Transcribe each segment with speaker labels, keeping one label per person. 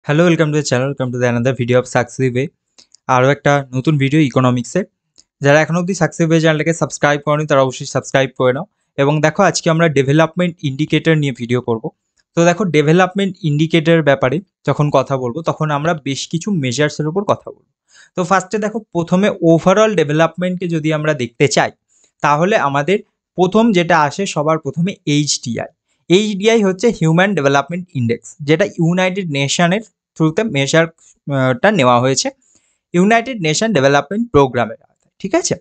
Speaker 1: Hello, welcome to the channel, welcome to the another video of success way. আরও একটা নতুন video ইকোনমিক্সের। যারা এখনো অবধি সাকসেস ওয়ে চ্যানেলটাকে সাবস্ক্রাইব করেনি তারা অবশ্যই সাবস্ক্রাইব করে নাও। এবং দেখো, আজকে আমরা ডেভেলপমেন্ট ইন্ডিকেটর নিয়ে ভিডিও করব। তো দেখো, ডেভেলপমেন্ট ইন্ডিকেটরের ব্যাপারে যখন কথা বলবো তখন আমরা বেশ কিছু মেজার্সের উপর কথা বলবো। তো ফার্স্টে দেখো, প্রথমে ওভারঅল ডেভেলপমেন্টকে যদি আমরা দেখতে চাই তাহলে আমাদের প্রথম যেটা আসে সবার প্রথমে এইচডিআই। এইচডিআই হচ্ছে হিউম্যান ডেভেলপমেন্ট ইন্ডেক্স, যেটা ইউনাইটেড নেশনের থ্রুতে মেজারটা নেওয়া হয়েছে ইউনাইটেড নেশন ডেভেলপমেন্ট প্রোগ্রামের আওতায়। ঠিক আছে,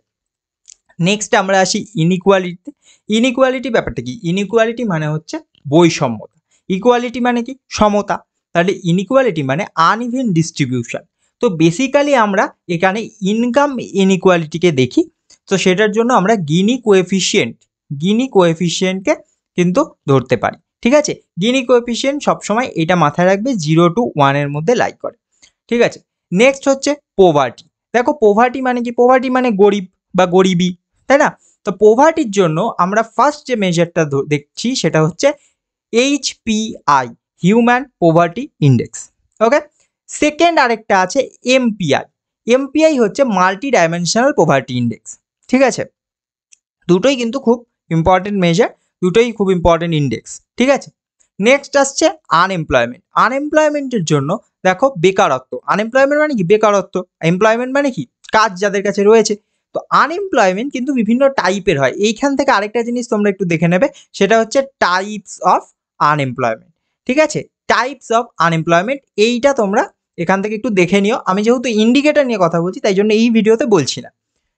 Speaker 1: নেক্সট আমরা আসি ইনইকুয়ালিটিতে। ইনইকুয়ালিটি ব্যাপারটা কি? ইনইকুয়ালিটি মানে হচ্ছে বৈষম্যতা, ইকুয়ালিটি মানে কি? সমতা। তাহলে ইনইকুয়ালিটি মানে আনইভেন ডিস্ট্রিবিউশন। তো বেসিক্যালি আমরা এখানে ইনকাম ইনইকুয়ালিটিকে দেখি। তো সেটার জন্য আমরা গিনি কোএফিসিয়েন্টকে কিন্তু ধরতে পারি। ঠিক আছে, গিনি কোএফিসিয়েন্ট সবসময় এটা মাথায় রাখবে 0 to 1 এর মধ্যে লাই করে। ঠিক আছে, নেক্সট হচ্ছে পোভার্টি। দেখো, পোভার্টি মানে কি? পোভার্টি মানে গরিব বা গরিবি, তাই না? তো পোভার্টির জন্য আমরা ফার্স্ট যে মেজারটা দেখছি সেটা হচ্ছে এইচপিআই, হিউম্যান পোভার্টি ইন্ডেক্স। ওকে, সেকেন্ড আরেকটা আছে এমপিআই। এমপিআই হচ্ছে মাল্টি ডাইমেনশনাল পোভার্টি ইন্ডেক্স। ঠিক আছে, দুটোই কিন্তু খুব ইম্পর্টেন্ট মেজার, দুটোই খুব ইম্পর্টেন্ট ইন্ডেক্স। ঠিক আছে, নেক্সট আসছে আনএমপ্লয়মেন্ট। আনএমপ্লয়মেন্টের জন্য দেখো, বেকারত্ব। আনএমপ্লয়মেন্ট মানে কি? বেকারত্ব। এমপ্লয়মেন্ট মানে কি? কাজ যাদের কাছে রয়েছে। তো আনএমপ্লয়মেন্ট কিন্তু বিভিন্ন টাইপের হয়। এইখান থেকে আরেকটা জিনিস তোমরা একটু দেখে নেবে, সেটা হচ্ছে টাইপস অফ আনএমপ্লয়মেন্ট। ঠিক আছে, টাইপস অফ আনএমপ্লয়মেন্ট, এইটা তোমরা এখান থেকে একটু দেখে নিও। আমি যেহেতু ইন্ডিকেটর নিয়ে কথা বলছি তাই জন্য এই ভিডিওতে বলছি না।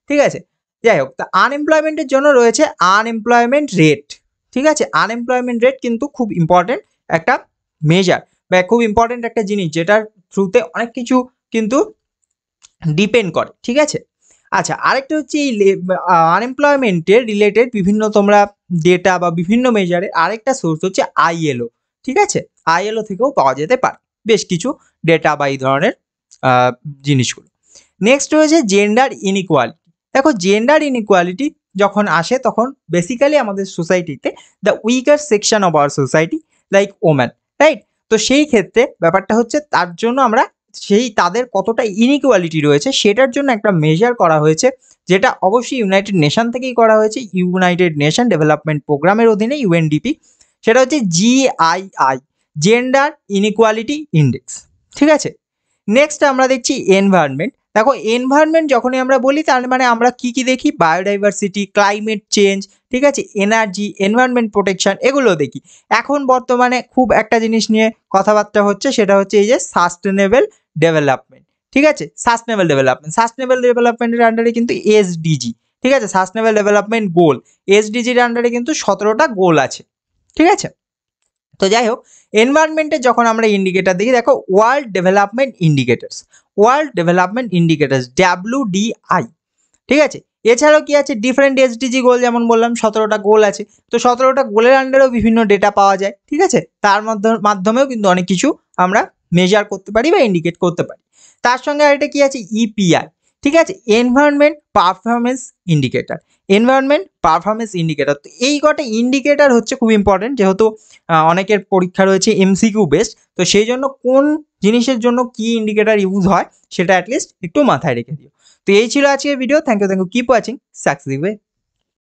Speaker 1: ঠিক আছে, যাই হোক, তা আনএমপ্লয়মেন্টের জন্য রয়েছে আনএমপ্লয়মেন্ট রেট। ঠিক আছে, আনএমপ্লয়মেন্ট রেট কিন্তু খুব ইম্পর্টেন্ট একটা মেজার বা খুব ইম্পর্টেন্ট একটা জিনিস, যেটার থ্রুতে অনেক কিছু কিন্তু ডিপেন্ড করে। ঠিক আছে, আচ্ছা, আরেকটা হচ্ছে এই আনএমপ্লয়মেন্টের রিলেটেড বিভিন্ন তোমরা ডেটা বা বিভিন্ন মেজারের আরেকটা সোর্স হচ্ছে আইএলও। ঠিক আছে, আইএলও থেকেও পাওয়া যেতে পারে বেশ কিছু ডেটা বা এই ধরনের জিনিসগুলো। নেক্সট রয়েছে জেন্ডার ইনইকুয়ালিটি। দেখো, জেন্ডার ইনইকুয়ালিটি যখন আসে তখন বেসিক্যালি আমাদের সোসাইটিতে the weaker section of our society like woman, right? তো সেই ক্ষেত্রে ব্যাপারটা হচ্ছে তার জন্য আমরা তাদের কতটা ইনইকুয়ালিটি রয়েছে সেটার জন্য একটা মেজার করা হয়েছে, যেটা অবশ্যই ইউনাইটেড নেশন থেকেই করা হয়েছে, ইউনাইটেড নেশন ডেভেলপমেন্ট প্রোগ্রামের অধীনে, ইউএনডিপি। সেটা হচ্ছে জিআইআই, জেন্ডার ইনইকুয়ালিটি ইন্ডেক্স। ঠিক আছে, নেক্সট আমরা দেখছি এনভায়রনমেন্ট। দেখো, এনভায়রনমেন্ট যখনই আমরা বলি তার মানে আমরা কি কি দেখি? বায়োডাইভার্সিটি, ক্লাইমেট চেঞ্জ, ঠিক আছে, এনার্জি, এনভায়রনমেন্ট প্রোটেকশন, এগুলো দেখি। এখন বর্তমানে খুব একটা জিনিস নিয়ে কথাবার্তা হচ্ছে, সেটা হচ্ছে এই যে সাস্টেনেবল ডেভেলপমেন্ট। ঠিক আছে, সাস্টেনেবল ডেভেলপমেন্টের আন্ডারে কিন্তু এসডিজি, ঠিক আছে, সাস্টেনেবল ডেভেলপমেন্ট গোল, এসডিজির আন্ডারে কিন্তু 17টা গোল আছে। ঠিক আছে, তো যাই হোক, এনভায়রনমেন্টের যখন আমরা ইন্ডিকেটর দেখি, দেখো, ওয়ার্ল্ড ডেভেলপমেন্ট ইন্ডিকেটার্স, WDI। ঠিক আছে, এছাড়াও কি আছে? ডিফারেন্ট এসডিজি গোল, যেমন বললাম 17টা গোল আছে। তো 17টা গোলের আন্ডারেও বিভিন্ন ডেটা পাওয়া যায়। ঠিক আছে, তার মাধ্যমেও কিন্তু অনেক কিছু আমরা মেজার করতে পারি বা ইন্ডিকেট করতে পারি। তার সঙ্গে আরেকটা কি আছে? ইপিআই। ঠিক আছে, এনভায়রনমেন্ট পারফরমেন্স ইন্ডিকেটর। তো এই কটা ইন্ডিকেটর হচ্ছে খুব ইম্পর্টেন্ট, যেহেতু অনেকের পরীক্ষা রয়েছে এমসিকিউ বেসড। তো সেই জন্য কোন জিনিসের জন্য কি ইন্ডিকেটর ইউজ হয় সেটা অ্যাটলিস্ট একটু মাথায় রেখে দিও। তো এই ছিল আজকের video. Thank you, keep watching success way.